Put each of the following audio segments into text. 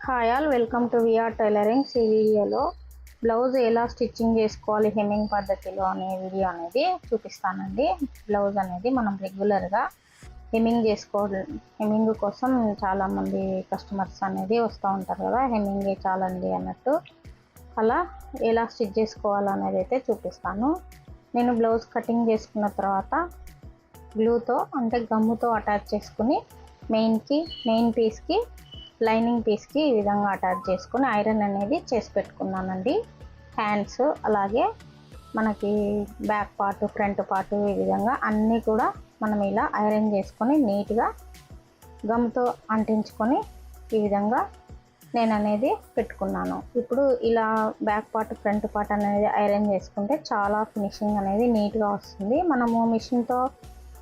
Hi all, welcome to VR tailoring. ఈ వీడియోలో blouse ఎలా స్టిచ్చింగ్ చేసుకోవాలి హెమ్మింగ్ పద్ధతిలో అనే వీడియో అనేది చూపిస్తానండి. బ్లౌజ్ అనేది మనం రెగ్యులర్గా హెమ్మింగ్ కోసం చాలామంది కస్టమర్స్ అనేది వస్తూ ఉంటారు కదా, హెమ్మింగ్ చాలండి అన్నట్టు. అలా ఎలా స్టిచ్ చేసుకోవాలనేది అయితే చూపిస్తాను. నేను బ్లౌజ్ కటింగ్ చేసుకున్న తర్వాత గ్లూతో అంటే గమ్ముతో అటాచ్ చేసుకుని మెయిన్ పీస్కి లైనింగ్ పీస్కి ఈ విధంగా అటాచ్ చేసుకుని ఐరన్ అనేది చేసి పెట్టుకున్నానండి. హ్యాండ్స్ అలాగే మనకి బ్యాక్ పార్ట్ ఫ్రంట్ పార్ట్ ఈ విధంగా అన్నీ కూడా మనం ఇలా ఐరన్ చేసుకొని నీట్గా గమ్తో అంటించుకొని ఈ విధంగా నేను అనేది పెట్టుకున్నాను. ఇప్పుడు ఇలా బ్యాక్ పార్ట్ ఫ్రంట్ పార్ట్ అనేది ఐరన్ చేసుకుంటే చాలా ఫినిషింగ్ అనేది నీట్గా వస్తుంది. మనము మిషన్తో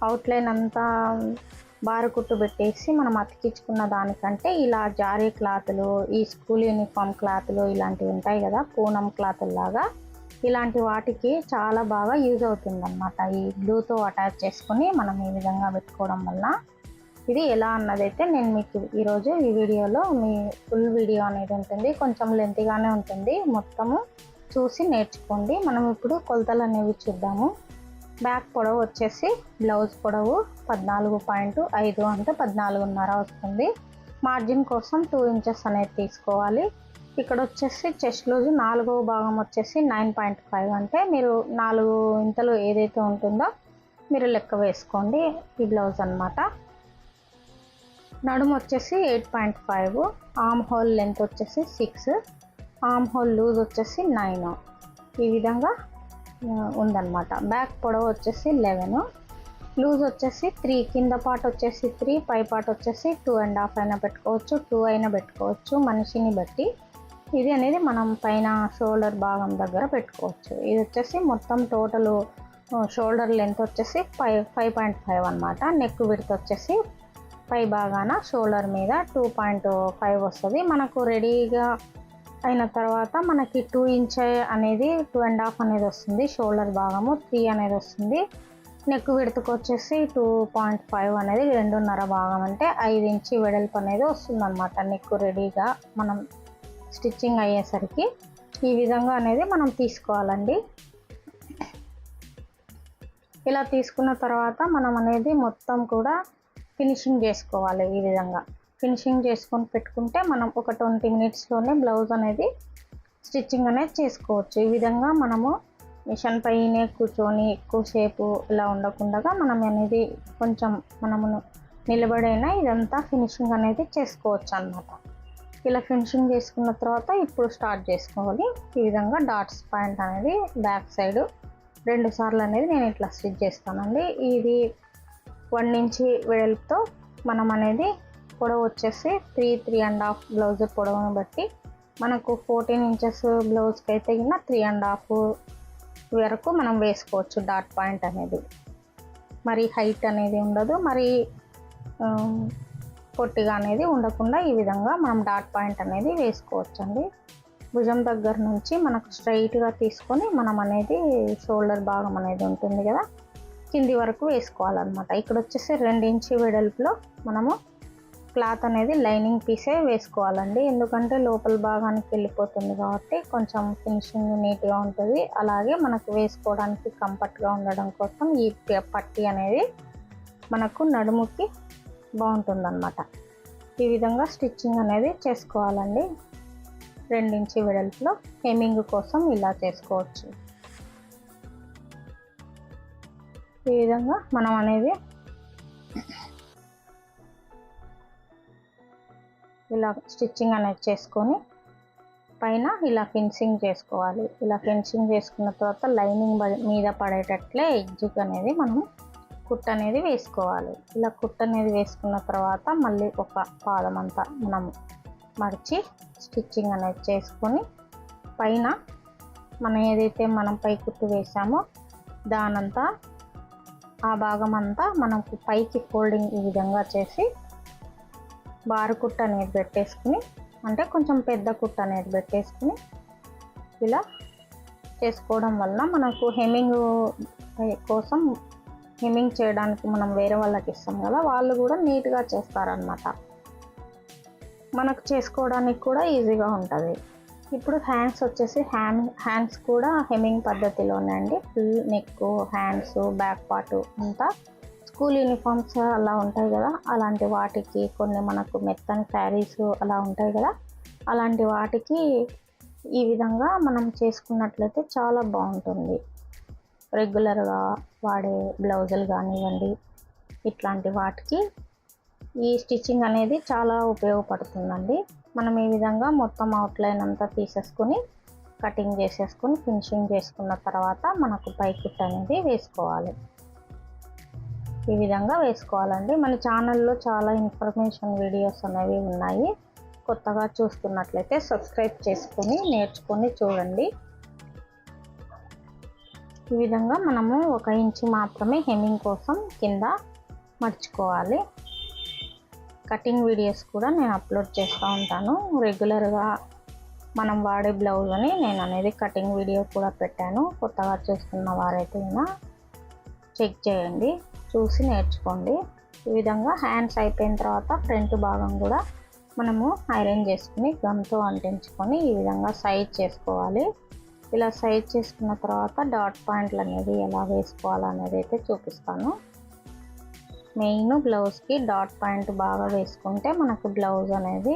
అవుట్లైన్ అంతా బారు కుట్టు పెట్టేసి మనం అతికించుకున్న దానికంటే ఇలా జారీ క్లాతులు, ఈ స్కూల్ యూనిఫామ్ క్లాతులు ఇలాంటివి ఉంటాయి కదా, పూనం క్లాతులు లాగా, ఇలాంటి వాటికి చాలా బాగా యూజ్ అవుతుంది అన్నమాట. ఈ గ్లూతో అటాచ్ చేసుకుని మనం ఈ విధంగా పెట్టుకోవడం వల్ల ఇది ఎలా అన్నదైతే నేను మీకు ఈరోజు ఈ వీడియోలో ఫుల్ వీడియో అనేది ఉంటుంది. కొంచెం లెంతీగానే ఉంటుంది, మొత్తము చూసి నేర్చుకోండి. మనం ఇప్పుడు కొలతలు అనేవి చూద్దాము. బ్యాక్ పొడవు వచ్చేసి బ్లౌజ్ పొడవు 14.5 అంటే 14.5 వస్తుంది. మార్జిన్ కోసం 2 ఇంచెస్ అనేది తీసుకోవాలి. ఇక్కడ వచ్చేసి చెస్ట్ లూజ్ 4వ భాగం వచ్చేసి 9.5 అంటే మీరు 4 ఇంతలు ఏదైతే ఉంటుందో మీరు లెక్క వేసుకోండి. ఈ బ్లౌజ్ అన్నమాట. నడుము వచ్చేసి 8.5, ఆర్మ్ హోల్ లెంత్ వచ్చేసి 6, ఆర్మ్ హోల్ లూజ్ వచ్చేసి 9. ఈ విధంగా ఉందన్నమాట. బ్యాక్ పొడవు వచ్చేసి 11, లూజ్ వచ్చేసి 3, కింద పార్ట్ వచ్చేసి 3, పై పార్ట్ వచ్చేసి 2.5 అయినా పెట్టుకోవచ్చు, 2 అయినా పెట్టుకోవచ్చు మనిషిని బట్టి. ఇది అనేది మనం పైన షోల్డర్ భాగం దగ్గర పెట్టుకోవచ్చు. ఇది వచ్చేసి మొత్తం టోటల్ షోల్డర్ లెంత్ వచ్చేసి 5.5 అన్నమాట. నెక్ విడ్త్ వచ్చేసి పై భాగాన షోల్డర్ మీద 2.5 వస్తుంది. మనకు రెడీగా అయిన తర్వాత మనకి 2 ఇంచ్ అనేది 2.5 అనేది వస్తుంది. షోల్డర్ భాగము 3 అనేది వస్తుంది. నెక్ విడతకు వచ్చేసి 2.5 అనేది 2.5 భాగం అంటే 5 ఇంచ్ వెడల్పు అనేది వస్తుంది అనమాట. నెక్ రెడీగా మనం స్టిచ్చింగ్ అయ్యేసరికి ఈ విధంగా అనేది మనం తీసుకోవాలండి. ఇలా తీసుకున్న తర్వాత మనం అనేది మొత్తం కూడా ఫినిషింగ్ చేసుకోవాలి. ఈ విధంగా ఫినిషింగ్ చేసుకొని పెట్టుకుంటే మనం ఒక 20 మినిట్స్లోనే బ్లౌజ్ అనేది స్టిచ్చింగ్ అనేది చేసుకోవచ్చు. ఈ విధంగా మనము మిషన్ పైనే కూర్చొని ఎక్కువసేపు ఇలా ఉండకుండా మనం అనేది కొంచెం మనము నిలబడైనా ఇదంతా ఫినిషింగ్ అనేది చేసుకోవచ్చు అన్నమాట. ఇలా ఫినిషింగ్ చేసుకున్న తర్వాత ఇప్పుడు స్టార్ట్ చేసుకోవాలి. ఈ విధంగా డాట్స్ పాయింట్ అనేది బ్యాక్ సైడ్ 2 సార్లు అనేది నేను ఇట్లా స్టిచ్ చేస్తానండి. ఇది 1 ఇంచ్ వెడల్పుతో మనం అనేది పొడవు వచ్చేసి 3.5 బ్లౌజ్ పొడవును బట్టి మనకు 14 ఇంచెస్ బ్లౌజ్కి అయితే కింద 3.5 వరకు మనం వేసుకోవచ్చు. డాట్ పాయింట్ అనేది మరి హైట్ అనేది ఉండదు, మరి పొట్టిగా అనేది ఉండకుండా ఈ విధంగా మనం డాట్ పాయింట్ అనేది వేసుకోవచ్చండి. భుజం దగ్గర నుంచి మనకు స్ట్రైట్గా తీసుకొని మనం అనేది షోల్డర్ భాగం అనేది ఉంటుంది కదా, కింది వరకు వేసుకోవాలన్నమాట. ఇక్కడ వచ్చేసి 2 ఇంచ్ వెడల్పులో మనము క్లాత్ అనేది లైనింగ్ పీసే వేసుకోవాలండి. ఎందుకంటే లోపల భాగానికి వెళ్ళిపోతుంది కాబట్టి కొంచెం ఫినిషింగ్ నీట్గా ఉంటుంది. అలాగే మనకు వేసుకోవడానికి కంఫర్ట్గా ఉండడం కోసం ఈ పట్టీ అనేది మనకు నడుముకి బాగుంటుందన్నమాట. ఈ విధంగా స్టిచ్చింగ్ అనేది చేసుకోవాలండి. 2 ఇంచ్ వెడల్పులో హెమ్మింగ్ కోసం ఇలా చేసుకోవచ్చు. ఈ విధంగా మనం అనేది ఇలా స్టిచ్చింగ్ అనేది చేసుకొని పైన ఇలా ఫినిషింగ్ చేసుకోవాలి. ఇలా ఫినిషింగ్ చేసుకున్న తర్వాత లైనింగ్ మీద పడేటట్లే ఎడ్జ్కి అనేది మనం కుట్ అనేది వేసుకోవాలి. ఇలా కుట్ అనేది వేసుకున్న తర్వాత మళ్ళీ ఒక పాదం అంతా మనం మడిచి స్టిచ్చింగ్ అనేది చేసుకొని పైన మనం ఏదైతే మనం పై కుట్టు వేసామో దానంతా ఆ భాగం అంతా మనకు పైకి ఫోల్డింగ్ ఈ విధంగా చేసి బారు కుట్ట అనేది పెట్టేసుకుని, అంటే కొంచెం పెద్ద కుట్ట అనేది పెట్టేసుకుని ఇలా చేసుకోవడం వల్ల మనకు హెమ్మింగ్ కోసం హెమ్మింగ్ చేయడానికి మనం వేరే వాళ్ళకి ఇస్తాం కదా, వాళ్ళు కూడా నీట్గా చేస్తారనమాట. మనకు చేసుకోవడానికి కూడా ఈజీగా ఉంటుంది. ఇప్పుడు హ్యాండ్స్ వచ్చేసి హ్యాండ్స్ కూడా హెమ్మింగ్ పద్ధతిలోనే అండి. Full neck, hands, back part అంతా స్కూల్ యూనిఫామ్స్ అలా ఉంటాయి కదా, అలాంటి వాటికి కొన్ని మనకు మెత్తని శారీస్ అలా ఉంటాయి కదా, అలాంటి వాటికి ఈ విధంగా మనం చేసుకున్నట్లయితే చాలా బాగుంటుంది. రెగ్యులర్గా వాడే బ్లౌజులు కానివ్వండి, ఇట్లాంటి వాటికి ఈ స్టిచ్చింగ్ అనేది చాలా ఉపయోగపడుతుందండి. మనం ఈ విధంగా మొత్తం అవుట్లైన్ అంతా తీసేసుకొని కటింగ్ చేసేసుకొని ఫినిషింగ్ చేసుకున్న తర్వాత మనకు పై కుట్ అనేది వేసుకోవాలి. ఈ విధంగా వేసుకోవాలండి. మన ఛానల్లో చాలా ఇన్ఫర్మేషన్ వీడియోస్ అనేవి ఉన్నాయి. కొత్తగా చూస్తున్నట్లయితే సబ్స్క్రైబ్ చేసుకొని నేర్చుకొని చూడండి. ఈ విధంగా మనము 1 ఇంచు మాత్రమే హెమ్మింగ్ కోసం కింద మర్చుకోవాలి. కటింగ్ వీడియోస్ కూడా నేను అప్లోడ్ చేస్తూ ఉంటాను. రెగ్యులర్గా మనం వాడే బ్లౌజ్ అని నేను అనేది కటింగ్ వీడియో కూడా పెట్టాను. కొత్తగా చూస్తున్న వారైతే చెక్ చేయండి, చూసి నేర్చుకోండి. ఈ విధంగా హ్యాండ్స్ అయిపోయిన తర్వాత ఫ్రంట్ భాగం కూడా మనము ఐరన్ చేసుకుని గమ్తో అంటించుకొని ఈ విధంగా సైజ్ చేసుకోవాలి. ఇలా సైజ్ చేసుకున్న తర్వాత డాట్ పాయింట్లు అనేది ఎలా వేసుకోవాలనేది అయితే చూపిస్తాను. మెయిన్ బ్లౌజ్కి డాట్ పాయింట్ బాగా వేసుకుంటే మనకు బ్లౌజ్ అనేది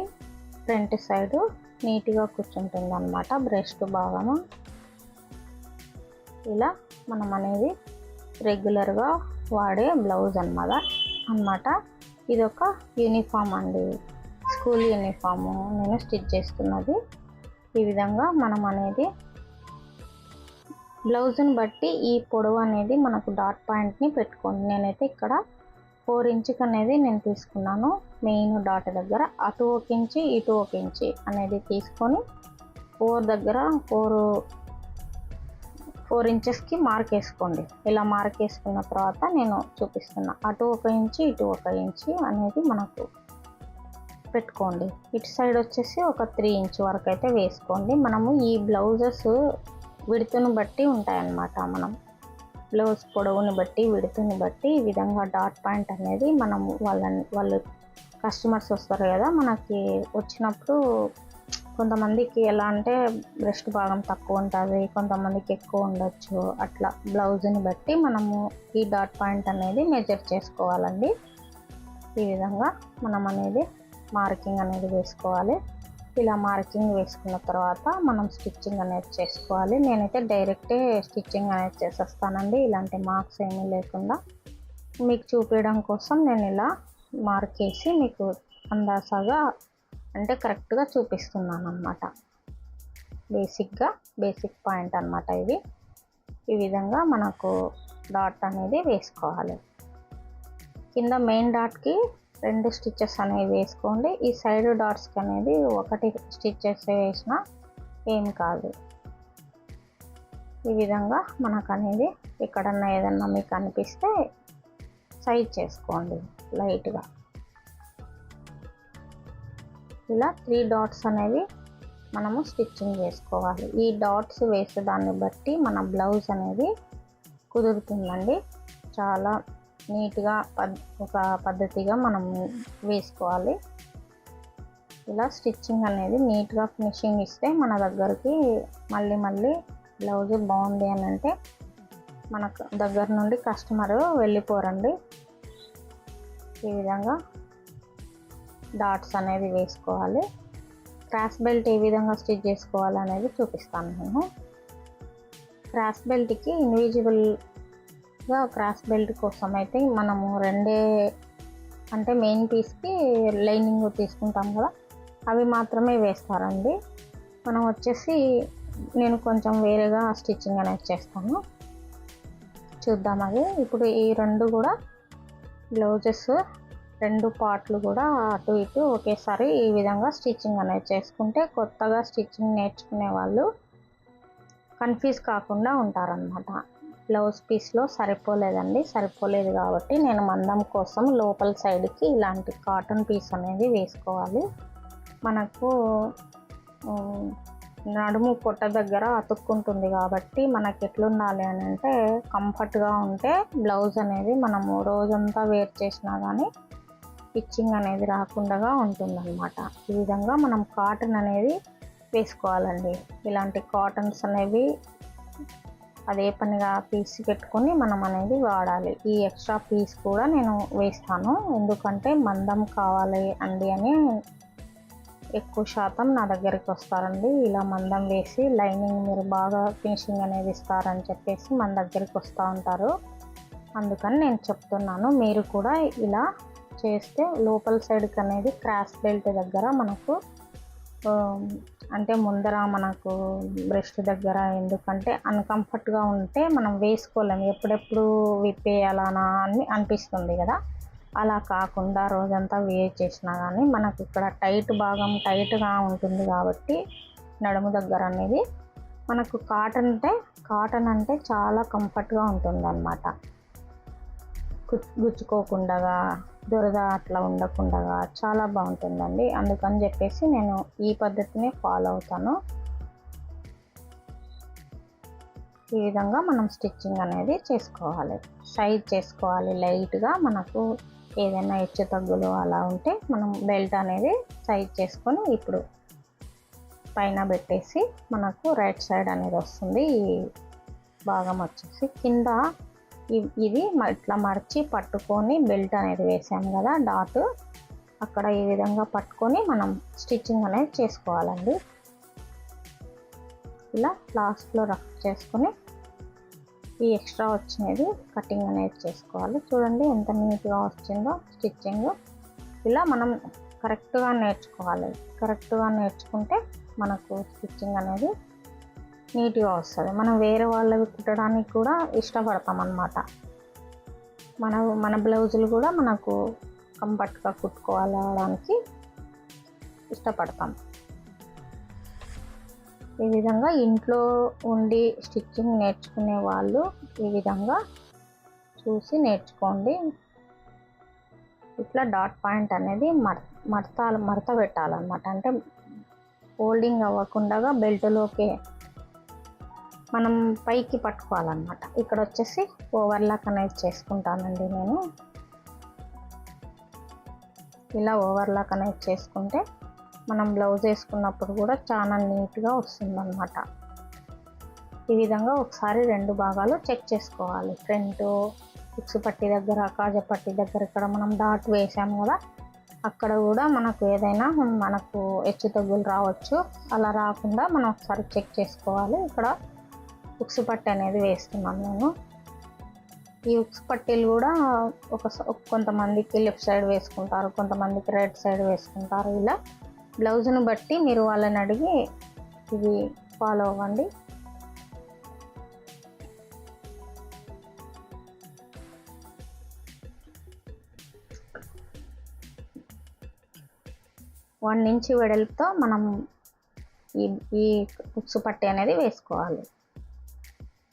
ఫ్రంట్ సైడ్ నీట్గా కూర్చుంటుంది అన్నమాట. బ్రెస్ట్ భాగము ఇలా మనం అనేది రెగ్యులర్గా వాడే బ్లౌజ్ అన్నమాట. ఇది ఒక యూనిఫామ్ అండి, స్కూల్ యూనిఫాము నేను స్టిచ్ చేస్తున్నది. ఈ విధంగా మనం అనేది బ్లౌజ్ని బట్టి ఈ పొడవు అనేది మనకు డాట్ పాయింట్ని పెట్టుకోండి. నేనైతే ఇక్కడ 4 ఇంచుకి అనేది నేను తీసుకున్నాను. మెయిన్ డాట్ దగ్గర అటు 1 ఇంచు ఇటు 1 ఇంచు అనేది తీసుకొని 4 దగ్గర 4 ఇంచెస్కి మార్క్ వేసుకోండి. ఇలా మార్క్ వేసుకున్న తర్వాత నేను చూపిస్తున్నా, అటు 1 ఇంచు ఇటు 1 ఇంచు అనేది మనకు పెట్టుకోండి. ఇటు సైడ్ వచ్చేసి ఒక 3 ఇంచు వరకు అయితే వేసుకోండి. మనము ఈ బ్లౌజెస్ విడుతుని బట్టి ఉంటాయన్నమాట. మనం బ్లౌజ్ పొడవుని బట్టి విడుతుని బట్టి ఈ విధంగా డాట్ పాయింట్ అనేది మనము వాళ్ళు కస్టమర్స్ వస్తారు కదా, మనకి వచ్చినప్పుడు కొంతమందికి ఎలా అంటే బ్రెస్ట్ భాగం తక్కువ ఉంటుంది, కొంతమందికి ఎక్కువ ఉండొచ్చు. అట్లా బ్లౌజ్ని బట్టి మనము ఈ డాట్ పాయింట్ అనేది మెజర్ చేసుకోవాలండి. ఈ విధంగా మనం అనేది మార్కింగ్ అనేది వేసుకోవాలి. ఇలా మార్కింగ్ వేసుకున్న తర్వాత మనం స్టిచ్చింగ్ అనేది చేసుకోవాలి. నేనైతే డైరెక్టే స్టిచ్చింగ్ అనేది చేసేస్తానండి, ఇలాంటి మార్క్స్ ఏమీ లేకుండా. మీకు చూపించడం కోసం నేను ఇలా మార్క్ వేసి మీకు అందాసాగా అంటే కరెక్ట్గా చూపిస్తున్నాను అన్నమాట. బేసిక్ పాయింట్ అన్నమాట ఇది. ఈ విధంగా మనకు డాట్ అనేది వేసుకోవాలి. కింద మెయిన్ డాట్కి 2 స్టిచ్చెస్ అనేవి వేసుకోండి. ఈ సైడ్ డాట్స్కి అనేది 1 స్టిచ్చెస్ వేసినా ఏం కాదు. ఈ విధంగా మనకు అనేది ఎక్కడన్నా ఏదన్నా మీకు అనిపిస్తే సైజ్ చేసుకోండి లైట్గా. ఇలా 3 డాట్స్ అనేవి మనము స్టిచ్చింగ్ వేసుకోవాలి. ఈ డాట్స్ వేసేదాన్ని బట్టి మన బ్లౌజ్ అనేది కుదురుతుందండి. చాలా నీట్గా ఒక పద్ధతిగా మనం వేసుకోవాలి. ఇలా స్టిచ్చింగ్ అనేది నీట్గా ఫినిషింగ్ ఇస్తే మన దగ్గరికి మళ్ళీ బ్లౌజ్ బాగుంది అని అంటే మనకు దగ్గర నుండి కస్టమర్ వెళ్ళిపోరండి. ఈ విధంగా డాట్స్ అనేది వేసుకోవాలి. క్రాస్ బెల్ట్ ఏ విధంగా స్టిచ్ చేసుకోవాలనేది చూపిస్తాను నేను. క్రాస్ బెల్ట్కి ఇండివిజువల్గా క్రాస్ బెల్ట్ కోసం అయితే మనము 2 అంటే మెయిన్ పీస్కి లైనింగ్ తీసుకుంటాం కదా, అవి మాత్రమే వేస్తారండి. మనం వచ్చేసి నేను కొంచెం వేరేగా స్టిచ్చింగ్ అనేది చేస్తాను, చూద్దాం అది. ఇప్పుడు ఈ 2 కూడా బ్లౌజెస్ 2 పార్ట్లు కూడా అటు ఇటు ఒకేసారి ఈ విధంగా స్టిచ్చింగ్ అనేది చేసుకుంటే కొత్తగా స్టిచ్చింగ్ నేర్చుకునే వాళ్ళు కన్ఫ్యూజ్ కాకుండా ఉంటారనమాట. బ్లౌజ్ పీస్లో సరిపోలేదు కాబట్టి నేను మందం కోసం లోపల సైడ్కి ఇలాంటి కాటన్ పీస్ అనేది వేసుకోవాలి. మనకు నడుము పొట్ట దగ్గర అతుక్కుంటుంది కాబట్టి మనకి ఎట్లుండాలి అని అంటే కంఫర్ట్గా ఉంటే బ్లౌజ్ అనేది మనము రోజంతా వేర్ చేసినా కానీ పిచ్చింగ్ అనేది రాకుండా ఉంటుందన్నమాట. ఈ విధంగా మనం కాటన్ అనేది వేసుకోవాలండి. ఇలాంటి కాటన్స్ అనేవి అదే పనిగా పీస్ పెట్టుకొని మనం అనేది వాడాలి. ఈ ఎక్స్ట్రా పీస్ కూడా నేను వేస్తాను, ఎందుకంటే మందం కావాలి అండి అని ఎక్కువ శాతం నా దగ్గరికి వస్తారండి. ఇలా మందం వేసి లైనింగ్ మీరు బాగా ఫినిషింగ్ అనేది ఇస్తారని చెప్పేసి మన దగ్గరికి వస్తూ ఉంటారు. అందుకని నేను చెప్తున్నాను, మీరు కూడా ఇలా చేస్తే లోపల సైడ్కి అనేది క్రాస్ బెల్ట్ దగ్గర మనకు అంటే ముందర మనకు బ్రెస్ట్ దగ్గర, ఎందుకంటే అన్కంఫర్ట్గా ఉంటే మనం వేసుకోలేము, ఎప్పుడెప్పుడు విప్పేయాలనా అని అనిపిస్తుంది కదా. అలా కాకుండా రోజంతా వేర్ చేసినా కానీ మనకు ఇక్కడ టైట్ భాగం టైట్గా ఉంటుంది కాబట్టి నడుము దగ్గర అనేది మనకు కాటన్ అంటే చాలా కంఫర్ట్గా ఉంటుంది అన్నమాట. గుచ్చుకోకుండా దురద అట్లా ఉండకుండా చాలా బాగుంటుందండి. అందుకని చెప్పేసి నేను ఈ పద్ధతిని ఫాలో అవుతాను. ఈ విధంగా మనం స్టిచ్చింగ్ అనేది చేసుకోవాలి, సైజ్ చేసుకోవాలి లైట్గా. మనకు ఏదైనా హెచ్చు తగ్గులు అలా ఉంటే మనం బెల్ట్ అనేది సైజ్ చేసుకొని ఇప్పుడు పైన పెట్టేసి మనకు రైట్ సైడ్ అనేది వస్తుంది. ఈ భాగం వచ్చేసి కింద ఇది ఇట్లా మర్చి పట్టుకొని బెల్ట్ అనేది వేసాము కదా డాట్, అక్కడ ఈ విధంగా పట్టుకొని మనం స్టిచ్చింగ్ అనేది చేసుకోవాలండి. ఇలా లాస్ట్లో రఫ్ చేసుకొని ఈ ఎక్స్ట్రా వచ్చినది కటింగ్ అనేది చేసుకోవాలి. చూడండి ఎంత నీట్గా వచ్చిందో స్టిచ్చింగ్. ఇలా మనం కరెక్ట్గా నేర్చుకోవాలి. కరెక్ట్గా నేర్చుకుంటే మనకు స్టిచ్చింగ్ అనేది నీట్గా వస్తుంది. మనం వేరే వాళ్ళవి కుట్టడానికి కూడా ఇష్టపడతాం అన్నమాట. మన బ్లౌజులు కూడా మనకు కంఫర్ట్గా కుట్టుకోవడానికి ఇష్టపడతాం. ఈ విధంగా ఇంట్లో ఉండి స్టిచ్చింగ్ నేర్చుకునే వాళ్ళు ఈ విధంగా చూసి నేర్చుకోండి. ఇట్లా డాట్ పాయింట్ అనేది మడత పెట్టాలన్నమాట. అంటే ఫోల్డింగ్ అవ్వకుండా బెల్ట్లోకి మనం పైకి పట్టుకోవాలన్నమాట. ఇక్కడ వచ్చేసి ఓవర్లాక్ అనేది చేసుకుంటానండి నేను. ఇలా ఓవర్లాక్ అనేది చేసుకుంటే మనం బ్లౌజ్ వేసుకున్నప్పుడు కూడా చాలా నీట్గా వస్తుందన్నమాట. ఈ విధంగా ఒకసారి రెండు భాగాలు చెక్ చేసుకోవాలి. ఫ్రంట్ ఉక్సు పట్టి దగ్గర, కాజా పట్టి దగ్గర ఇక్కడ మనం డాట్ వేసాము కదా, అక్కడ కూడా మనకు ఏదైనా మనకు హెచ్చు తగ్గులు రావచ్చు. అలా రాకుండా మనం ఒకసారి చెక్ చేసుకోవాలి. ఇక్కడ ఉక్సు పట్టి అనేది వేస్తున్నాను నేను. ఈ ఉక్సు పట్టీలు కూడా కొంతమందికి లెఫ్ట్ సైడ్ వేసుకుంటారు, కొంతమందికి రైట్ సైడ్ వేసుకుంటారు. ఇలా బ్లౌజ్ను బట్టి మీరు వాళ్ళని అడిగి ఇది ఫాలో అవ్వండి. వన్ ఇంచ్ వెడల్పుతో మనం ఈ ఉక్సు పట్టి అనేది వేసుకోవాలి.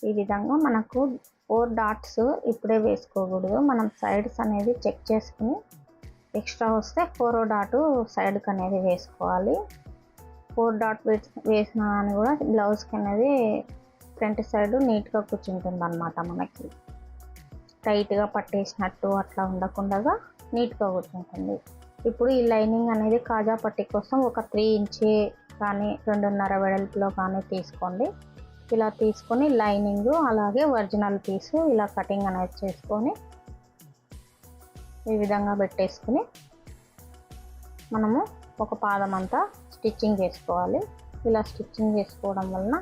ఈ విధంగా మనకు 4 డాట్స్ ఇప్పుడే వేసుకోకూడదు. మనం సైడ్స్ అనేది చెక్ చేసుకుని ఎక్స్ట్రా వస్తే 4వ డాటు సైడ్కి అనేది వేసుకోవాలి. 4 డాట్ వేసినా అని కూడా బ్లౌజ్కి అనేది ఫ్రంట్ సైడ్ నీట్గా కూర్చుంటుంది అన్నమాట. మనకి టైట్గా పట్టేసినట్టు అట్లా ఉండకుండా నీట్గా కూర్చుంటుంది. ఇప్పుడు ఈ లైనింగ్ అనేది కాజా పట్టి కోసం ఒక 3 ఇంచ్ కానీ 2.5 వెడల్పులో కానీ తీసుకోండి. ఇలా తీసుకొని లైనింగ్ అలాగే ఒరిజినల్ పీసు ఇలా కటింగ్ అనేది చేసుకొని ఈ విధంగా పెట్టేసుకుని మనము ఒక పాదం అంతా స్టిచ్చింగ్ చేసుకోవాలి. ఇలా స్టిచ్చింగ్ చేసుకోవడం వలన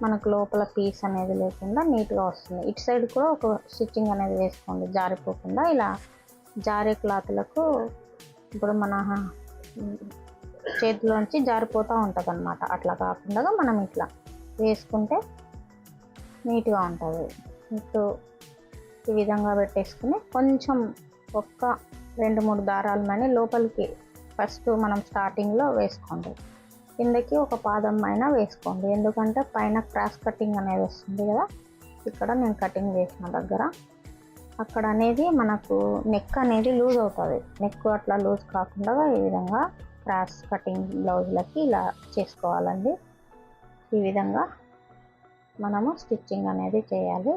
మనకు లోపల పీస్ అనేది లేకుండా నీట్గా వస్తుంది. ఇటు సైడ్ కూడా ఒక స్టిచ్చింగ్ అనేది వేసుకోండి జారిపోకుండా. ఇలా జారే క్లాత్లకు ఇప్పుడు మన చేతిలోంచి జారిపోతూ ఉంటుంది అన్నమాట. అట్లా కాకుండా మనం ఇట్లా వేసుకుంటే నీట్గా ఉంటుంది. ఇప్పుడు ఈ విధంగా పెట్టేసుకుని కొంచెం ఒక్క 2-3 దారాలు మని లోపలికి ఫస్ట్ మనం స్టార్టింగ్లో వేసుకోండి. కిందకి ఒక పాదం పైన వేసుకోండి, ఎందుకంటే పైన క్రాస్ కటింగ్ అనేది వస్తుంది కదా. ఇక్కడ నేను కటింగ్ వేసిన దగ్గర అక్కడ అనేది మనకు నెక్ అనేది లూజ్ అవుతుంది. నెక్ అట్లా లూజ్ కాకుండా ఈ విధంగా క్రాస్ కటింగ్ బ్లౌజులకి ఇలా చేసుకోవాలండి. ఈ విధంగా మనము స్టిచ్చింగ్ అనేది చేయాలి.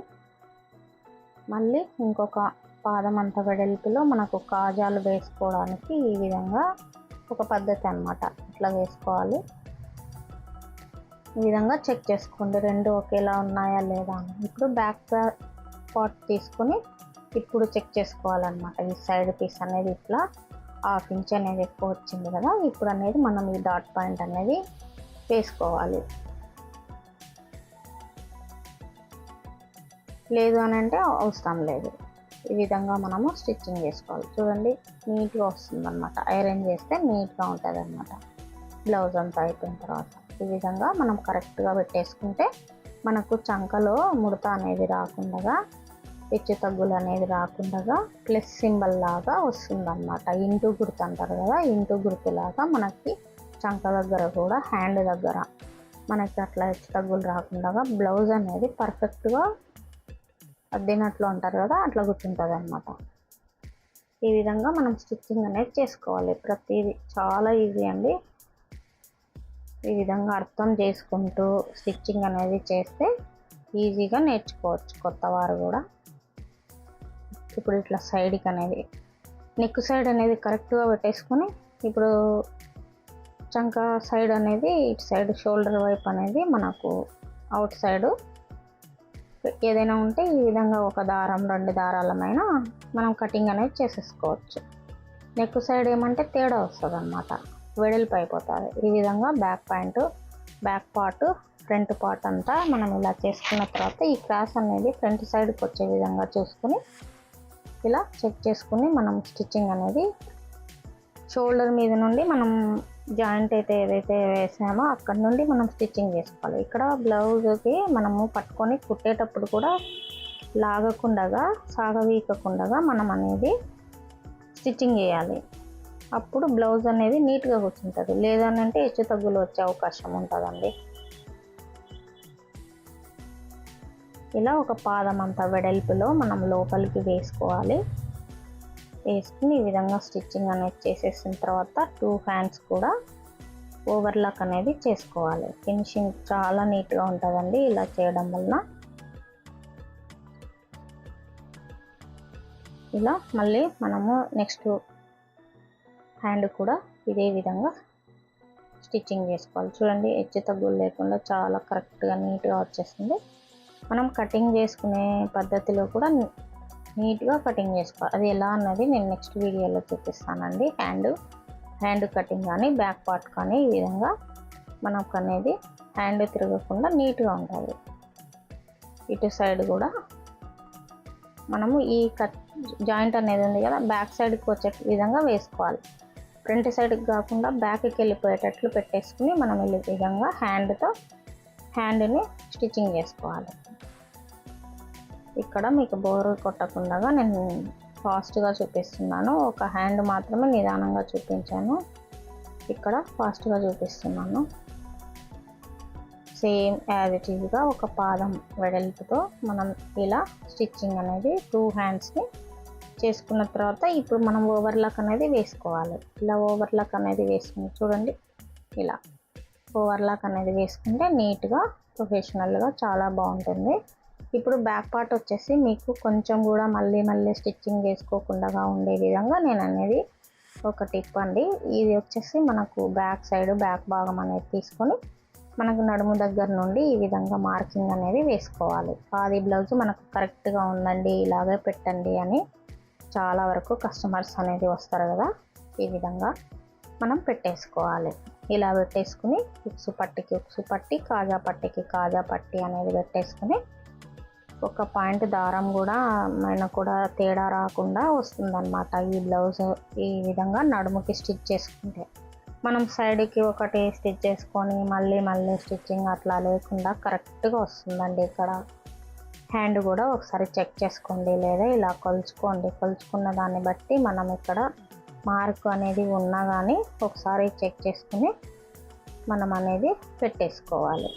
మళ్ళీ ఇంకొక పాదం అంత వెడల్పులో మనకు కాజాలు వేసుకోవడానికి ఈ విధంగా ఒక పద్ధతి అన్నమాట. ఇట్లా వేసుకోవాలి. ఈ విధంగా చెక్ చేసుకోండి రెండు ఒకేలా ఉన్నాయా లేదా అని. ఇప్పుడు బ్యాక్ పార్ట్ తీసుకొని ఇప్పుడు చెక్ చేసుకోవాలన్నమాట. ఈ సైడ్ పీస్ అనేది ఇట్లా 1/2 ఇంచ్ అనేది ఎక్కువ వచ్చింది కదా, ఇప్పుడు అనేది మనం ఈ డాట్ పాయింట్ అనేది వేసుకోవాలి. లేదు అని అంటే అవసరం లేదు. ఈ విధంగా మనము స్టిచ్చింగ్ చేసుకోవాలి. చూడండి నీట్గా వస్తుంది అనమాట. ఐరన్ చేస్తే నీట్గా ఉంటుంది అనమాట. బ్లౌజ్ అంతా అయిపోయిన తర్వాత ఈ విధంగా మనం కరెక్ట్గా పెట్టేసుకుంటే మనకు చంకలో ముడత అనేది రాకుండా, హెచ్చు తగ్గులు అనేది రాకుండా ప్లస్ సింబల్ లాగా వస్తుందన్నమాట. ఇంటూ గుర్తు అంటారు కదా, ఇంటూ గుర్తులాగా మనకి చంక దగ్గర కూడా హ్యాండ్ దగ్గర మనకి అట్లా హెచ్చు తగ్గులు రాకుండా బ్లౌజ్ అనేది పర్ఫెక్ట్గా అద్దినట్లు అంటారు కదా, అట్లా కూర్చుంటుంది అనమాట. ఈ విధంగా మనం స్టిచ్చింగ్ అనేది చేసుకోవాలి. ప్రతిదీ చాలా ఈజీ అండి. ఈ విధంగా అర్థం చేసుకుంటూ స్టిచ్చింగ్ అనేది చేస్తే ఈజీగా నేర్చుకోవచ్చు కొత్త వారు కూడా. ఇప్పుడు ఇట్లా సైడ్కి అనేది నెక్ సైడ్ అనేది కరెక్ట్గా పెట్టేసుకొని ఇప్పుడు చంక సైడ్ అనేది ఇటు సైడ్ షోల్డర్ వైపు అనేది మనకు అవుట్ సైడ్ ఏదైనా ఉంటే ఈ విధంగా ఒక దారం 2 దారాలమైనా మనం కటింగ్ అనేది చేసేసుకోవచ్చు. నెక్ సైడ్ ఏమంటే తేడా వస్తుంది అన్నమాట, వెడల్పు అయిపోతుంది. ఈ విధంగా బ్యాక్ పార్ట్ ఫ్రంట్ పార్ట్ అంతా మనం ఇలా చేసుకున్న తర్వాత ఈ క్రాస్ అనేది ఫ్రంట్ సైడ్కి వచ్చే విధంగా చూసుకుని ఇలా చెక్ చేసుకుని మనం స్టిచ్చింగ్ అనేది షోల్డర్ మీద నుండి మనం జాయింట్ అయితే ఏదైతే వేసామో అక్కడ నుండి మనం స్టిచ్చింగ్ చేసుకోవాలి. ఇక్కడ బ్లౌజ్కి మనము పట్టుకొని కుట్టేటప్పుడు కూడా లాగకుండా సాగవీకకుండా మనం అనేది స్టిచ్చింగ్ చేయాలి. అప్పుడు బ్లౌజ్ అనేది నీట్గా కూర్చుంటుంది. లేదనంటే హెచ్చు తగ్గులు వచ్చే అవకాశం ఉంటుందండి. ఇలా ఒక పాదం అంత వెడల్పులో మనం లోపలికి వేసుకోవాలి. వేసుకుని ఈ విధంగా స్టిచ్చింగ్ అనేది చేసేసిన తర్వాత 2 హ్యాండ్స్ కూడా ఓవర్లాక్ అనేది చేసుకోవాలి. ఫినిషింగ్ చాలా నీట్గా ఉంటుందండి ఇలా చేయడం వలన. ఇలా మళ్ళీ మనము నెక్స్ట్ హ్యాండ్ కూడా ఇదే విధంగా స్టిచ్చింగ్ చేసుకోవాలి. చూడండి హెచ్చు తగ్గులు లేకుండా చాలా కరెక్ట్గా నీట్గా వచ్చేస్తుంది. మనం కటింగ్ చేసుకునే పద్ధతిలో కూడా నీట్గా కటింగ్ చేసుకోవాలి. అది ఎలా అన్నది నేను నెక్స్ట్ వీడియోలో చూపిస్తానండి. హ్యాండ్ కటింగ్ కానీ బ్యాక్ పార్ట్ కానీ ఈ విధంగా మనకు అనేది హ్యాండ్ తిరగకుండా నీట్గా ఉంటుంది. ఇటు సైడ్ కూడా మనము ఈ జాయింట్ అనేది ఉంది కదా, బ్యాక్ సైడ్కి వచ్చే విధంగా వేసుకోవాలి. ఫ్రంట్ సైడ్కి కాకుండా బ్యాక్కి వెళ్ళిపోయేటట్లు పెట్టేసుకుని మనం ఈ విధంగా హ్యాండ్ని స్టిచ్చింగ్ చేసుకోవాలి. ఇక్కడ మీకు బోరు కొట్టకుండా నేను ఫాస్ట్గా చూపిస్తున్నాను. ఒక హ్యాండ్ మాత్రమే నిదానంగా చూపించాను, ఇక్కడ ఫాస్ట్గా చూపిస్తున్నాను. సేమ్ యాజ్ ఇట్ ఈజ్గా ఒక పాదం వెడల్పుతో మనం ఇలా స్టిచ్చింగ్ అనేది 2 హ్యాండ్స్ని చేసుకున్న తర్వాత ఇప్పుడు మనం ఓవర్లాక్ అనేది వేసుకోవాలి. ఇలా ఓవర్లాక్ అనేది వేసుకుని చూడండి, ఇలా ఓవర్లాక్ అనేది వేసుకుంటే నీట్గా ప్రొఫెషనల్గా చాలా బాగుంటుంది. ఇప్పుడు బ్యాక్ పార్ట్ వచ్చేసి మీకు కొంచెం కూడా మళ్ళీ స్టిచ్చింగ్ చేసుకోకుండా ఉండే విధంగా నేను అనేది ఒక టిప్ అండి. ఇది వచ్చేసి మనకు బ్యాక్ భాగం అనేది తీసుకొని మనకు నడుము దగ్గర నుండి ఈ విధంగా మార్కింగ్ అనేది వేసుకోవాలి. ఆది బ్లౌజ్ మనకు కరెక్ట్గా ఉందండి, ఇలాగే పెట్టండి అని చాలా వరకు కస్టమర్స్ అనేది వస్తారు కదా, ఈ విధంగా మనం పెట్టేసుకోవాలి. ఇలా పెట్టేసుకుని ఉక్సు పట్టి కాజా పట్టి అనేది పెట్టేసుకుని ఒక పాయింట్ దారం కూడా కూడా తేడా రాకుండా వస్తుందన్నమాట. ఈ బ్లౌజ్ ఈ విధంగా నడుముకి స్టిచ్ చేసుకుంటే మనం సైడ్కి ఒకటి స్టిచ్ చేసుకొని మళ్ళీ స్టిచ్చింగ్ అట్లా లేకుండా కరెక్ట్గా వస్తుందండి. ఇక్కడ హ్యాండ్ కూడా ఒకసారి చెక్ చేసుకోండి, లేదా ఇలా కొలుచుకున్న దాన్ని బట్టి మనం ఇక్కడ మార్క్ అనేది ఉన్నా కానీ ఒకసారి చెక్ చేసుకుని మనం అనేది పెట్టేసుకోవాలి.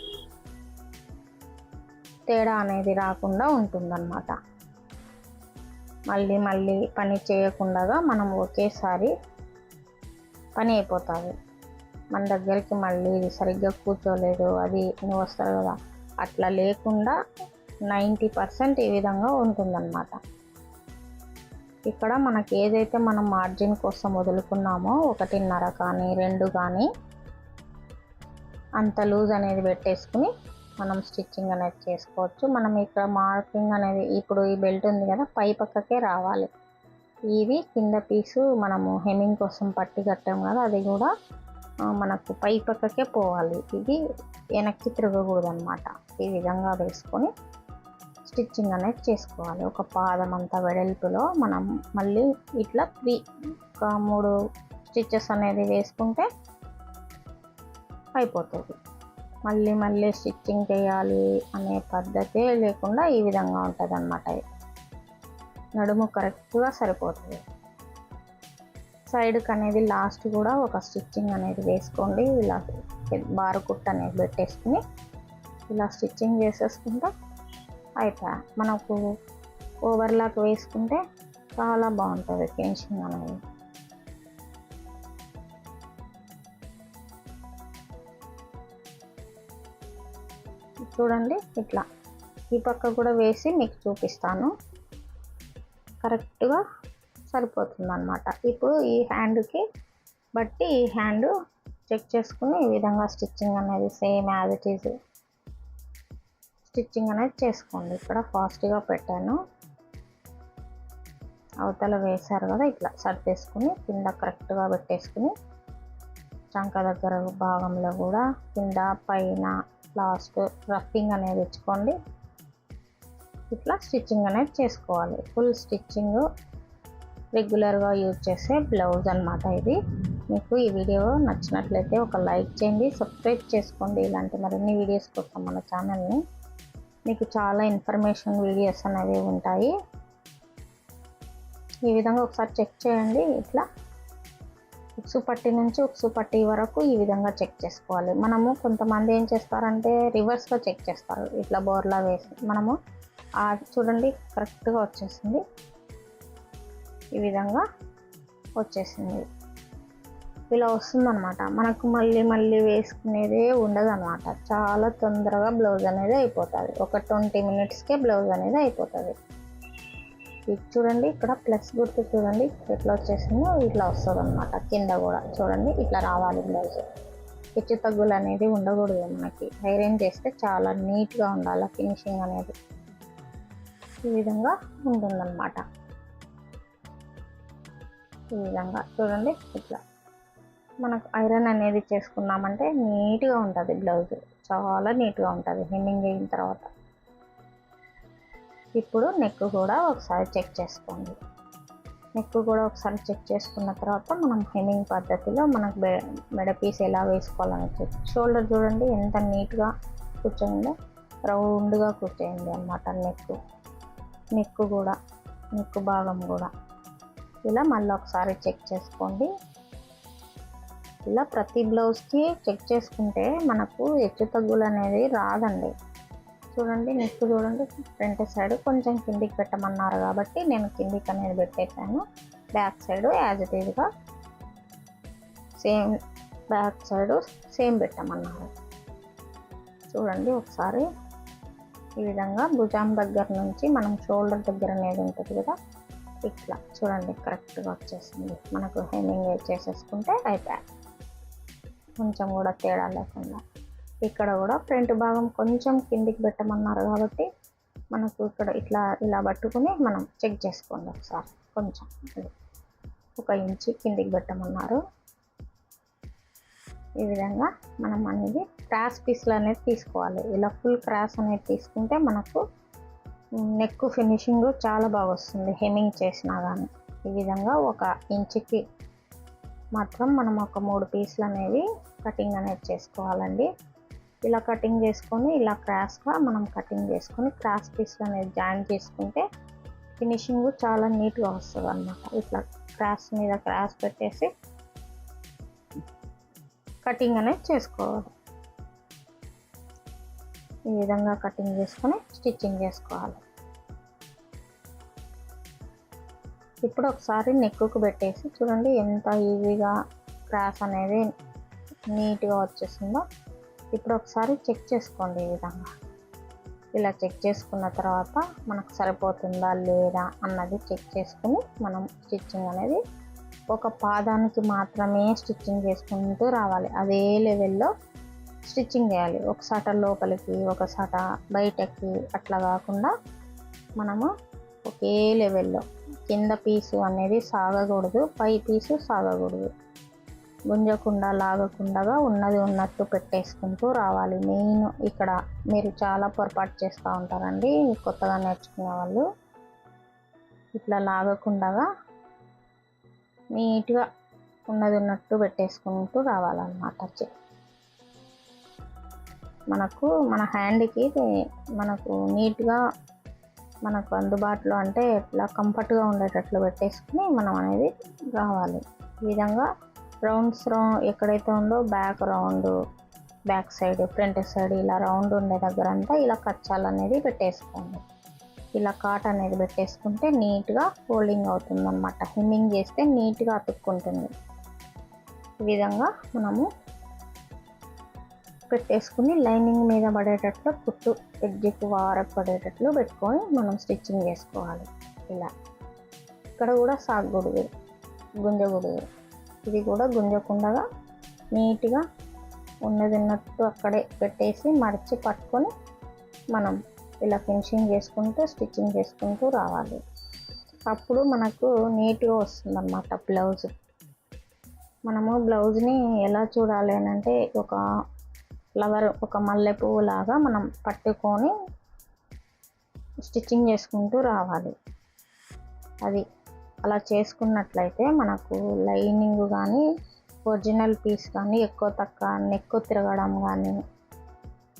తేడా అనేది రాకుండా ఉంటుందన్నమాట. మళ్ళీ పని చేయకుండా మనం ఒకేసారి పని అయిపోతుంది. మన దగ్గరికి మళ్ళీ ఇది సరిగ్గా కూర్చోలేదు అది నువ్వు వస్తారు కదా, అట్లా లేకుండా 90% ఈ విధంగా ఉంటుందన్నమాట. ఇక్కడ మనకి ఏదైతే మనం మార్జిన్ కోసం వదులుకున్నామో 1.5 కానీ 2 కానీ అంత లూజ్ అనేది పెట్టేసుకుని మనం స్టిచ్చింగ్ అనేది చేసుకోవచ్చు. మనం ఇక్కడ మార్కింగ్ అనేది ఇప్పుడు ఈ బెల్ట్ ఉంది కదా, పై పక్కకే రావాలి. ఇది కింద పీసు మనము హెమ్మింగ్ కోసం పట్టి కట్టాం కదా, అది కూడా మనకు పై పక్కకే పోవాలి. ఇది వెనక్కి తిరగకూడదు అనమాట. ఈ విధంగా వేసుకొని స్టిచ్చింగ్ అనేది చేసుకోవాలి. ఒక పాదం అంతా వెడల్పులో మనం మళ్ళీ ఇట్లా 3 స్టిచెస్ అనేది వేసుకుంటే అయిపోతుంది. మళ్ళీ స్టిచ్చింగ్ చేయాలి అనే పద్ధతే లేకుండా ఈ విధంగా ఉంటుంది అన్నమాట. నడుము కరెక్ట్గా సరిపోతుంది. సైడ్కి అనేది లాస్ట్ కూడా ఒక స్టిచ్చింగ్ అనేది వేసుకోండి. ఇలా బారు కుట్ట అనేది పెట్టేసుకుని ఇలా స్టిచ్చింగ్ చేసేసుకుంటే అయిపోయా. మనకు ఓవర్లాక్ వేసుకుంటే చాలా బాగుంటుంది ఫినిషింగ్ అనేది. చూడండి ఇట్లా ఈ పక్క కూడా వేసి మీకు చూపిస్తాను. కరెక్ట్గా సరిపోతుంది అన్నమాట. ఇప్పుడు ఈ హ్యాండ్కి బట్టి ఈ హ్యాండ్ చెక్ చేసుకుని ఈ విధంగా స్టిచ్చింగ్ అనేది same as it is stitching అనేది చేసుకోండి. ఇక్కడ ఫాస్ట్గా పెట్టాను. అవతల వేశారు కదా, ఇట్లా సర్దేసుకుని కింద కరెక్ట్గా పెట్టేసుకుని చంక దగ్గర భాగంలో కూడా కింద పైన లాస్ట్ రఫింగ్ అనేది ఇచ్చుకోండి. ఇట్లా స్టిచ్చింగ్ అనేది చేసుకోవాలి. ఫుల్ స్టిచ్చింగ్ రెగ్యులర్గా యూజ్ చేసే బ్లౌజ్ అన్నమాట ఇది. మీకు ఈ వీడియో నచ్చినట్లయితే ఒక లైక్ చేయండి, సబ్స్క్రైబ్ చేసుకోండి. ఇలాంటి మరిన్ని వీడియోస్ కోసం మన ఛానల్ని. మీకు చాలా ఇన్ఫర్మేషన్ వీడియోస్ అనేవి ఉంటాయి. ఈ విధంగా ఒకసారి చెక్ చేయండి. ఇట్లా ఉక్సు పట్టి నుంచి ఉక్సు పట్టి వరకు ఈ విధంగా చెక్ చేసుకోవాలి. మనము కొంతమంది ఏం చేస్తారంటే రివర్స్గా చెక్ చేస్తారు. ఇట్లా బోర్లా వేసి మనము చూడండి కరెక్ట్గా వచ్చేసింది. ఈ విధంగా వచ్చేసింది. ఇలా వస్తుందన్నమాట. మనకు మళ్ళీ వేసుకునేదే ఉండదు అనమాట. చాలా తొందరగా బ్లౌజ్ అనేది అయిపోతుంది. ఒక 20 మినిట్స్కే బ్లౌజ్ అనేది అయిపోతుంది. ఇది చూడండి ఇక్కడ ప్లస్ గుర్తు చూడండి ఎట్లా వచ్చేసిందో ఇట్లా వస్తుంది అనమాట. కింద కూడా చూడండి ఇట్లా రావాలి బ్లౌజ్. హెచ్చు తగ్గులు అనేది ఉండకూడదు. మనకి ఐరన్ చేస్తే చాలా నీట్గా ఉండాలి ఫినిషింగ్ అనేది. ఈ విధంగా ఉంటుందన్నమాట. ఈ విధంగా చూడండి ఇట్లా మనకు ఐరన్ అనేది చేసుకున్నామంటే నీట్గా ఉంటుంది బ్లౌజ్. చాలా నీట్గా ఉంటుంది హెమ్మింగ్ అయిన తర్వాత. ఇప్పుడు నెక్ కూడా ఒకసారి చెక్ చేసుకోండి. నెక్ కూడా ఒకసారి చెక్ చేసుకున్న తర్వాత మనం హెమ్మింగ్ పద్ధతిలో మనకు మెడ పీస్ ఎలా వేసుకోవాలని చెప్పి షోల్డర్ చూడండి ఎంత నీట్గా కూర్చోయిందో. రౌండ్గా కూర్చోయింది అన్నమాట నెక్ కూడా, నెక్ భాగం కూడా. ఇలా మళ్ళీ ఒకసారి చెక్ చేసుకోండి. ఇలా ప్రతి బ్లౌజ్కి చెక్ చేసుకుంటే మనకు హెచ్చు తగ్గులు అనేది రాదండి. చూడండి నెక్ చూడండి ఫ్రంట్ సైడ్ కొంచెం కిందికి పెట్టమన్నారు కాబట్టి నేను కిందికి అనేది పెట్టేసాను. బ్యాక్ సైడ్ యాజ్ ఇట్ ఈజ్గా సేమ్ బ్యాక్ సైడ్ సేమ్ పెట్టమన్నారు. చూడండి ఒకసారి ఈ విధంగా భుజం దగ్గర నుంచి మనం షోల్డర్ దగ్గర అనేది ఉంటుంది కదా, ఇట్లా చూడండి కరెక్ట్గా వచ్చేసింది. మనకు హెమ్మింగ్ చేసేసుకుంటే అయిపోయాయి. కొంచెం కూడా తేడా లేకుండా. ఇక్కడ కూడా ఫ్రంట్ భాగం కొంచెం కిందికి పెట్టమన్నారు కాబట్టి మనకు ఇక్కడ ఇలా పట్టుకుని మనం చెక్ చేసుకోండి ఒకసారి. కొంచెం 1 ఇంచు కిందికి పెట్టమన్నారు. ఈ విధంగా మనం అనేది క్రాస్ పీస్లు అనేది తీసుకోవాలి. ఇలా ఫుల్ క్రాస్ అనేది తీసుకుంటే మనకు నెక్ ఫినిషింగ్ చాలా బాగా వస్తుంది హెమ్మింగ్ చేసినా కానీ. ఈ విధంగా 1 ఇంచుకి మాత్రం మనం ఒక 3 పీసులు అనేవి కటింగ్ అనేది చేసుకోవాలండి. ఇలా కటింగ్ చేసుకొని ఇలా క్రాస్గా మనం కటింగ్ చేసుకొని క్రాస్ పీస్లు అనేది జాయిన్ చేసుకుంటే ఫినిషింగ్ చాలా నీట్గా వస్తుంది అన్నమాట. ఇట్లా క్రాస్ మీద క్రాస్ పెట్టేసి కటింగ్ అనేది చేసుకోవాలి. ఈ విధంగా కటింగ్ చేసుకొని స్టిచ్చింగ్ చేసుకోవాలి. ఇప్పుడు ఒకసారి నెక్కు పెట్టేసి చూడండి ఎంత ఈజీగా క్రాస్ అనేది నీట్గా వచ్చేసిందో. ఇప్పుడు ఒకసారి చెక్ చేసుకోండి ఈ విధంగా. ఇలా చెక్ చేసుకున్న తర్వాత మనకు సరిపోతుందా లేదా అన్నది చెక్ చేసుకుని మనం స్టిచ్చింగ్ అనేది ఒక పాదానికి మాత్రమే స్టిచ్చింగ్ చేసుకుంటూ రావాలి. అదే లెవెల్లో స్టిచ్చింగ్ చేయాలి. ఒక సాట లోపలికి ఒక సాట బయటకి అట్లా కాకుండా మనము ఒకే లెవెల్లో కింద పీసు అనేది సాగకూడదు, పై పీసు సాగకూడదు. గుంజకుండా లాగకుండా ఉన్నది ఉన్నట్టు పెట్టేసుకుంటూ రావాలి. మెయిన్ ఇక్కడ మీరు చాలా పొరపాటు చేస్తూ ఉంటారండి కొత్తగా నేర్చుకునే వాళ్ళు. ఇట్లా లాగకుండా నీట్గా ఉన్నది ఉన్నట్టు పెట్టేసుకుంటూ రావాలన్నమాట. మనకు మన హ్యాండ్కి మనకు నీట్గా మనకు అందుబాటులో అంటే ఇట్లా కంఫర్ట్గా ఉండేటట్లు పెట్టేసుకుని మనం అనేది రావాలి. ఈ విధంగా రౌండ్స్ ఎక్కడైతే ఉందో బ్యాక్ సైడ్ ఫ్రంట్ సైడ్ ఇలా రౌండ్ ఉండే దగ్గర అంతా ఇలా కచ్చాలు అనేది పెట్టేసుకోండి. ఇలా కాట్ అనేది పెట్టేసుకుంటే నీట్గా ఫోల్డింగ్ అవుతుంది అన్నమాట. హెమ్మింగ్ చేస్తే నీట్గా అతుక్కుంటుంది. ఈ విధంగా మనము పెట్టేసుకుని లైనింగ్ మీద పడేటట్లు కుట్టు ఎడ్జ్కి వారకు పడేటట్లు పెట్టుకొని మనం స్టిచ్చింగ్ చేసుకోవాలి. ఇలా ఇక్కడ కూడా సాగకూడదు, గుంజకూడదు. ఇది కూడా గుంజకుండా నీట్గా ఉన్నది ఉన్నట్టు అక్కడే పెట్టేసి మడిచి పట్టుకొని మనం ఇలా ఫినిషింగ్ చేసుకుంటూ స్టిచ్చింగ్ చేసుకుంటూ రావాలి. అప్పుడు మనకు నీట్గా వస్తుంది అన్నమాట బ్లౌజ్. మనము బ్లౌజ్ని ఎలా చూడాలి అని అంటే ఒక ఫ్లవర్, ఒక మల్లె పువ్వు లాగా మనం పట్టుకొని స్టిచ్చింగ్ చేసుకుంటూ రావాలి. అది అలా చేసుకున్నట్లయితే మనకు లైనింగ్ కానీ ఒరిజినల్ పీస్ కానీ ఎక్కువ తక్కువ నెక్కు తిరగడం కానీ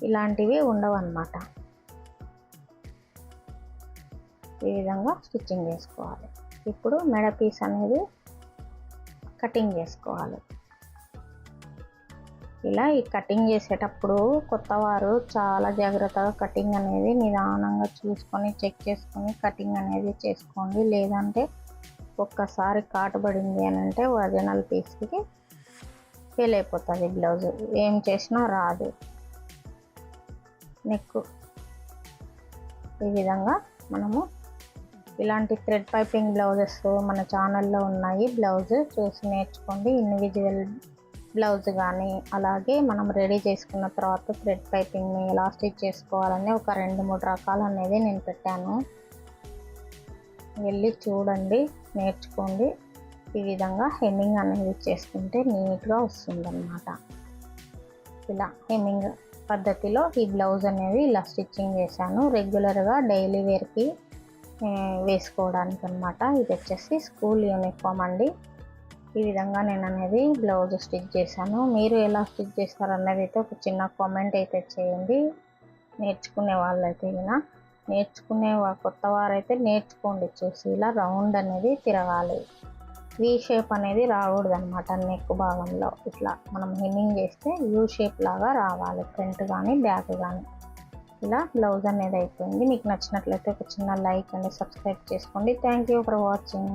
ఇలాంటివి ఉండవు అన్నమాట. ఈ విధంగా స్టిచ్చింగ్ చేసుకోవాలి. ఇప్పుడు మెడ పీస్ అనేది కటింగ్ చేసుకోవాలి. ఇలా ఈ కటింగ్ చేసేటప్పుడు కొత్తవారు చాలా జాగ్రత్తగా కటింగ్ అనేది నిదానంగా చూసుకొని చెక్ చేసుకొని కటింగ్ అనేది చేసుకోండి. లేదంటే ఒక్కసారి కాటబడింది అని అంటే ఒరిజినల్ పీస్కి ఫెయిల్ అయిపోతుంది బ్లౌజ్. ఏం చేసినా రాదు. నెక్ ఈ విధంగా మనము ఇలాంటి థ్రెడ్ పైపింగ్ బ్లౌజెస్ మన ఛానల్లో ఉన్నాయి. బ్లౌజ్ చూసి నేర్చుకోండి. ఇండివిజువల్ బ్లౌజ్ కానీ అలాగే మనం రెడీ చేసుకున్న తర్వాత థ్రెడ్ పైపింగ్ని ఎలా స్టిచ్ చేసుకోవాలని ఒక 2-3 రకాలు అనేది నేను పెట్టాను. వెళ్ళి చూడండి, నేర్చుకోండి. ఈ విధంగా హెమ్మింగ్ అనేది చేసుకుంటే నీట్గా వస్తుందన్నమాట. ఇలా హెమ్మింగ్ పద్ధతిలో ఈ బ్లౌజ్ అనేది ఇలా స్టిచ్చింగ్ చేశాను. రెగ్యులర్గా డైలీ వేర్కి వేసుకోవడానికి అన్నమాట. ఇది వచ్చేసి స్కూల్ యూనిఫామ్ అండి. ఈ విధంగా నేను అనేది బ్లౌజ్ స్టిచ్ చేశాను. మీరు ఎలా స్టిచ్ చేస్తారన్నది అయితే ఒక చిన్న కామెంట్ అయితే చేయండి. నేర్చుకునే వాళ్ళైతే కొత్త వారైతే నేర్చుకోండి చూసి. ఇలా రౌండ్ అనేది తిరగాలి. వీ షేప్ అనేది రాకూడదు అనమాట. నెక్ భాగంలో ఇట్లా మనం హెమ్మింగ్ చేస్తే యూ షేప్ లాగా రావాలి, ఫ్రంట్ కానీ బ్యాక్ కానీ. ఇలా బ్లౌజ్ అనేది అయిపోయింది. మీకు నచ్చినట్లయితే ఒక చిన్న లైక్ అండ్ సబ్స్క్రైబ్ చేసుకోండి. Thank you for watching.